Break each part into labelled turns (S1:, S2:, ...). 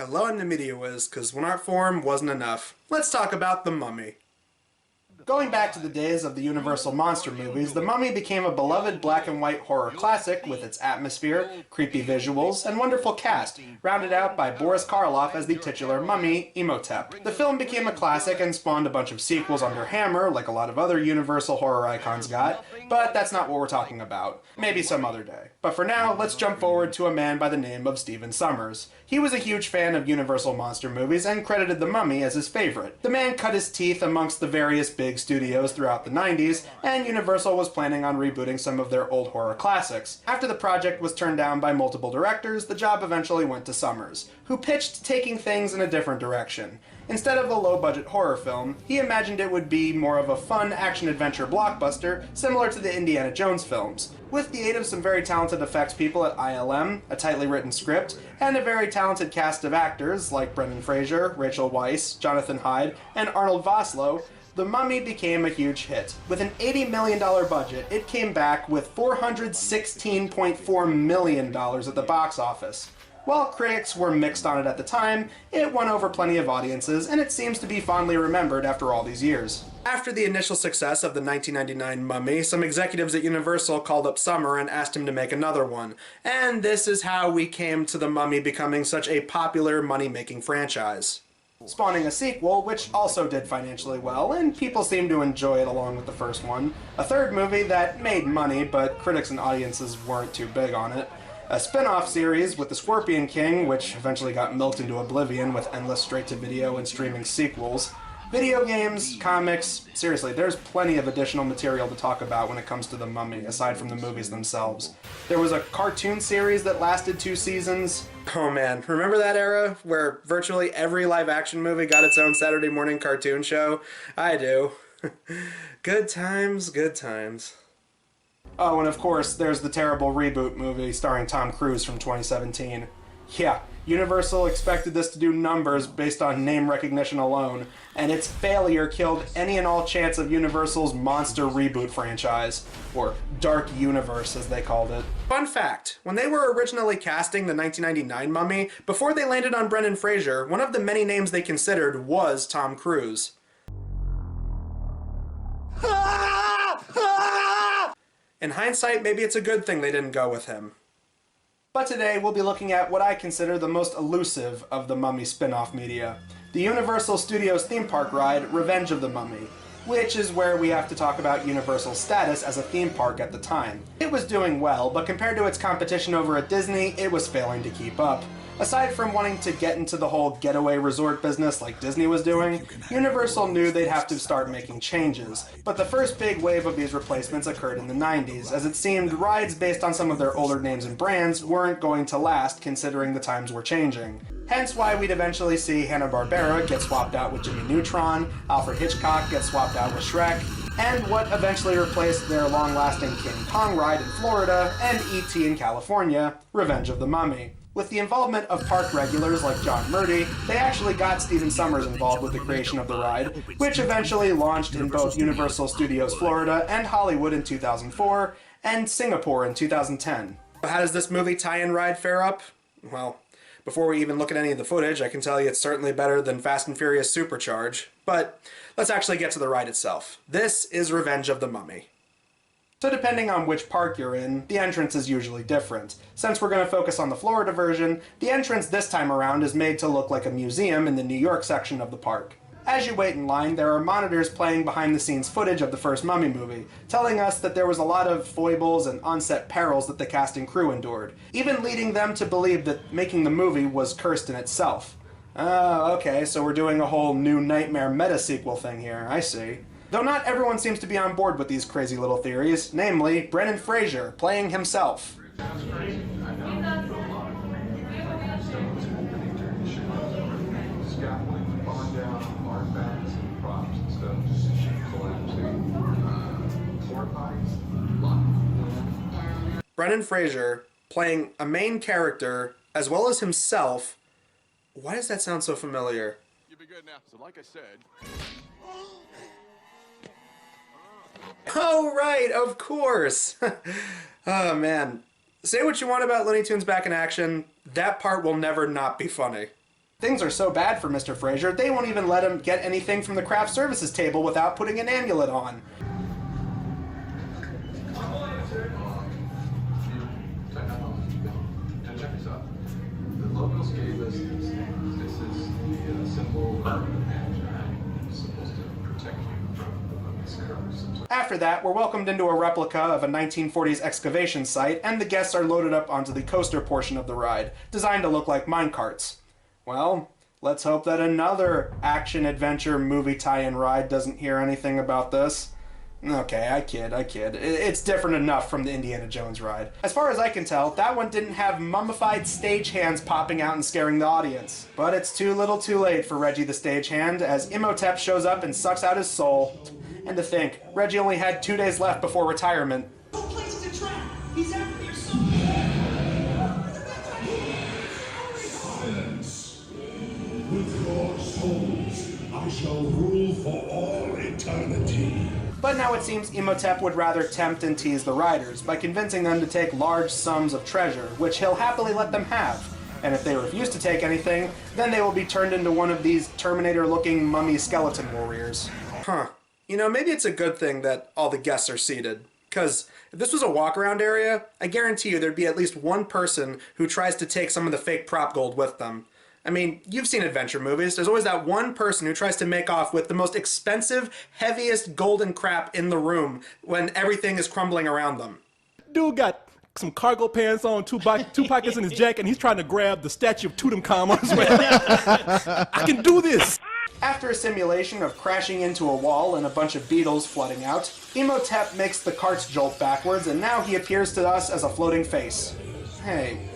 S1: Hello in the media whiz, because when art form wasn't enough. Let's talk about The Mummy. Going back to the days of the Universal monster movies, The Mummy became a beloved black and white horror classic with its atmosphere, creepy visuals, and wonderful cast, rounded out by Boris Karloff as the titular mummy, Imhotep. The film became a classic and spawned a bunch of sequels under Hammer, like a lot of other Universal horror icons got, but that's not what we're talking about. Maybe some other day. But for now, let's jump forward to a man by the name of Stephen Sommers. He was a huge fan of Universal monster movies and credited The Mummy as his favorite. The man cut his teeth amongst the various big studios throughout the 90s, and Universal was planning on rebooting some of their old horror classics. After the project was turned down by multiple directors, the job eventually went to Sommers, who pitched taking things in a different direction. Instead of a low-budget horror film, he imagined it would be more of a fun action-adventure blockbuster similar to the Indiana Jones films. With the aid of some very talented effects people at ILM, a tightly written script, and a very talented cast of actors like Brendan Fraser, Rachel Weisz, Jonathan Hyde, and Arnold Vosloo, The Mummy became a huge hit. With an $80 million budget, it came back with $416.4 million at the box office. While critics were mixed on it at the time, it won over plenty of audiences, and it seems to be fondly remembered after all these years. After the initial success of the 1999 Mummy, some executives at Universal called up Sommer and asked him to make another one. And this is how we came to The Mummy becoming such a popular money-making franchise, spawning a sequel, which also did financially well, and people seemed to enjoy it along with the first one. A third movie that made money, but critics and audiences weren't too big on it. A spin-off series with the Scorpion King, which eventually got milked into oblivion with endless straight-to-video and streaming sequels. Video games, comics, seriously, there's plenty of additional material to talk about when it comes to The Mummy, aside from the movies themselves. There was a cartoon series that lasted 2 seasons. Oh man, remember that era where virtually every live-action movie got its own Saturday morning cartoon show? I do. Good times, good times. Oh, and of course, there's the terrible reboot movie starring Tom Cruise from 2017. Yeah, Universal expected this to do numbers based on name recognition alone, and its failure killed any and all chance of Universal's monster reboot franchise, or Dark Universe as they called it. Fun fact, when they were originally casting the 1999 Mummy, before they landed on Brendan Fraser, one of the many names they considered was Tom Cruise. In hindsight, maybe it's a good thing they didn't go with him. But today, we'll be looking at what I consider the most elusive of the Mummy spin-off media. The Universal Studios theme park ride, Revenge of the Mummy, which is where we have to talk about Universal's status as a theme park at the time. It was doing well, but compared to its competition over at Disney, it was failing to keep up. Aside from wanting to get into the whole getaway resort business like Disney was doing, Universal knew they'd have to start making changes. But the first big wave of these replacements occurred in the 90s, as it seemed rides based on some of their older names and brands weren't going to last considering the times were changing. Hence why we'd eventually see Hanna-Barbera get swapped out with Jimmy Neutron, Alfred Hitchcock get swapped out with Shrek, and what eventually replaced their long-lasting King Kong ride in Florida and E.T. in California, Revenge of the Mummy. With the involvement of park regulars like John Murdy, they actually got Stephen Sommers involved with the creation of the ride, which eventually launched in both Universal Studios Florida and Hollywood in 2004, and Singapore in 2010. How does this movie tie-in ride fare up? Well, before we even look at any of the footage, I can tell you it's certainly better than Fast and Furious Supercharge. But let's actually get to the ride itself. This is Revenge of the Mummy. So depending on which park you're in, the entrance is usually different. Since we're going to focus on the Florida version, the entrance this time around is made to look like a museum in the New York section of the park. As you wait in line, there are monitors playing behind-the-scenes footage of the first Mummy movie, telling us that there was a lot of foibles and on-set perils that the cast and crew endured, even leading them to believe that making the movie was cursed in itself. Oh, okay, so we're doing a whole new Nightmare meta-sequel thing here, I see. Though not everyone seems to be on board with these crazy little theories, namely Brendan Fraser playing himself. Brendan Fraser playing a main character as well as himself. Why does that sound so familiar?
S2: You'll be good now. So like I said...
S1: Oh, right, of course. Oh, man. Say what you want about Looney Tunes back in action, that part will never not be funny. Things are so bad for Mr. Fraser, they won't even let him get anything from the craft services table without putting an amulet on.
S3: Check this out. The locals gave us these things. This is the symbol of the magi. It's supposed to protect you from this curse.
S1: After that, we're welcomed into a replica of a 1940s excavation site, and the guests are loaded up onto the coaster portion of the ride, designed to look like minecarts. Well, let's hope that another action-adventure movie tie-in ride doesn't hear anything about this. Okay, I kid. It's different enough from the Indiana Jones ride. As far as I can tell, that one didn't have mummified stagehands popping out and scaring the audience. But it's too little too late for Reggie the stagehand, as Imhotep shows up and sucks out his soul. And to think, Reggie only had 2 days left before retirement.
S4: No place to trap. He's after your soul.
S5: With your souls, I shall rule for all eternity.
S1: But now it seems Imhotep would rather tempt and tease the riders by convincing them to take large sums of treasure, which he'll happily let them have. And if they refuse to take anything, then they will be turned into one of these Terminator-looking mummy skeleton warriors. Huh. You know, maybe it's a good thing that all the guests are seated. Because if this was a walk-around area, I guarantee you there'd be at least one person who tries to take some of the fake prop gold with them. I mean, you've seen adventure movies. There's always that one person who tries to make off with the most expensive, heaviest golden crap in the room when everything is crumbling around them.
S6: Dude got some cargo pants on, two pockets in his jacket, and he's trying to grab the statue of Tutankhamun as well. I can do this!
S1: After a simulation of crashing into a wall and a bunch of beetles flooding out, Imhotep makes the carts jolt backwards, and now he appears to us as a floating face. Hey,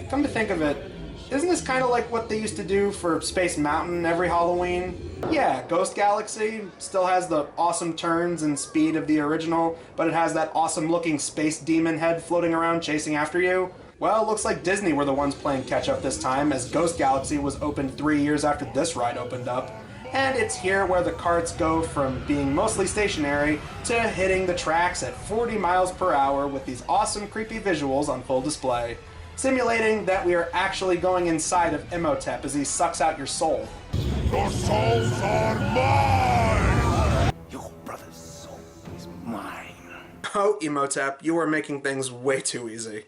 S1: come to think of it, isn't this kind of like what they used to do for Space Mountain every Halloween? Yeah, Ghost Galaxy still has the awesome turns and speed of the original, but it has that awesome looking space demon head floating around chasing after you. Well, it looks like Disney were the ones playing catch up this time, as Ghost Galaxy was opened 3 years after this ride opened up. And it's here where the carts go from being mostly stationary to hitting the tracks at 40 miles per hour with these awesome creepy visuals on full display, simulating that we are actually going inside of Imhotep as he sucks out your soul.
S5: Your souls are mine!
S4: Your brother's soul is mine.
S1: Oh, Imhotep, you are making things way too easy.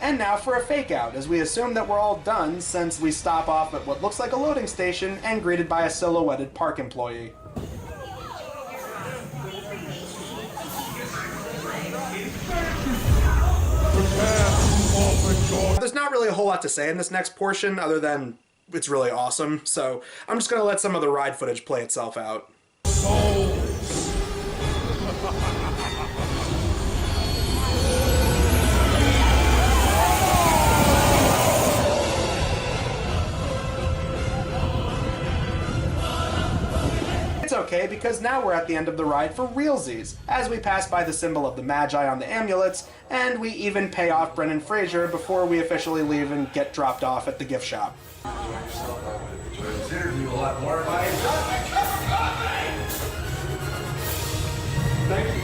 S1: And now for a fake out, as we assume that we're all done since we stop off at what looks like a loading station and greeted by a silhouetted park employee. There's not really a whole lot to say in this next portion other than it's really awesome, so I'm just gonna let some of the ride footage play itself out. It's okay, because now we're at the end of the ride for realsies, as we pass by the symbol of the Magi on the amulets, and we even pay off Brendan Fraser before we officially leave and get dropped off at the gift shop. Thank you.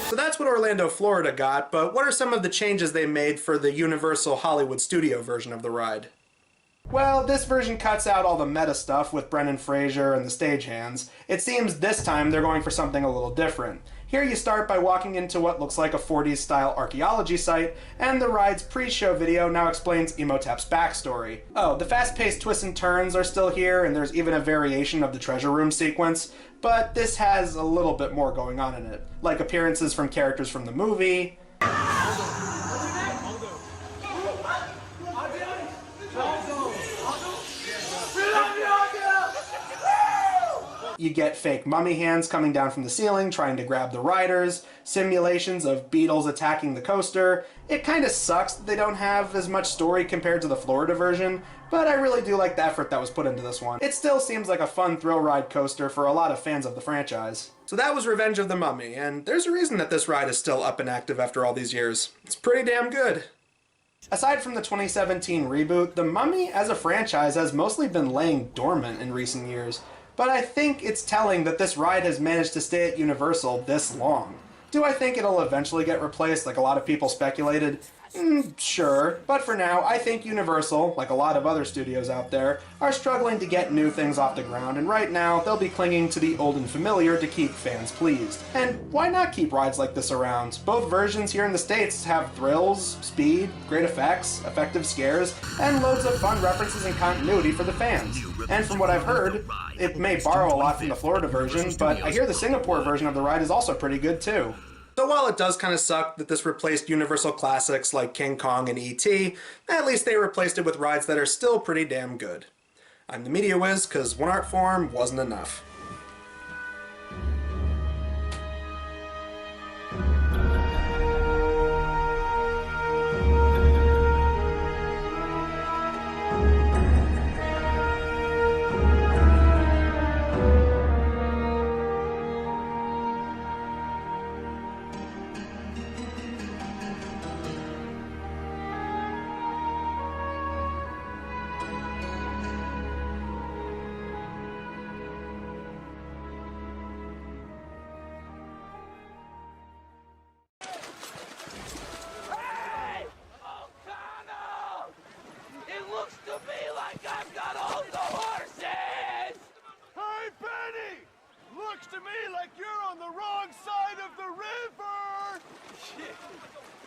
S1: So that's what Orlando, Florida got, but what are some of the changes they made for the Universal Hollywood Studio version of the ride? Well, this version cuts out all the meta stuff with Brendan Fraser and the stagehands. It seems this time they're going for something a little different. Here you start by walking into what looks like a 40s style archaeology site, and the ride's pre-show video now explains Imhotep's backstory. Oh, the fast-paced twists and turns are still here, and there's even a variation of the treasure room sequence, but this has a little bit more going on in it, like appearances from characters from the movie. You get fake mummy hands coming down from the ceiling trying to grab the riders, simulations of beetles attacking the coaster. It kind of sucks that they don't have as much story compared to the Florida version, but I really do like the effort that was put into this one. It still seems like a fun thrill ride coaster for a lot of fans of the franchise. So that was Revenge of the Mummy, and there's a reason that this ride is still up and active after all these years. It's pretty damn good. Aside from the 2017 reboot, The Mummy as a franchise has mostly been laying dormant in recent years. But I think it's telling that this ride has managed to stay at Universal this long. Do I think it'll eventually get replaced like a lot of people speculated? Sure, but for now, I think Universal, like a lot of other studios out there, are struggling to get new things off the ground, and right now, they'll be clinging to the old and familiar to keep fans pleased. And why not keep rides like this around? Both versions here in the States have thrills, speed, great effects, effective scares, and loads of fun references and continuity for the fans. And from what I've heard, it may borrow a lot from the Florida version, but I hear the Singapore version of the ride is also pretty good too. So while it does kind of suck that this replaced Universal classics like King Kong and E.T., at least they replaced it with rides that are still pretty damn good. I'm the Media Wiz, because one art form wasn't enough.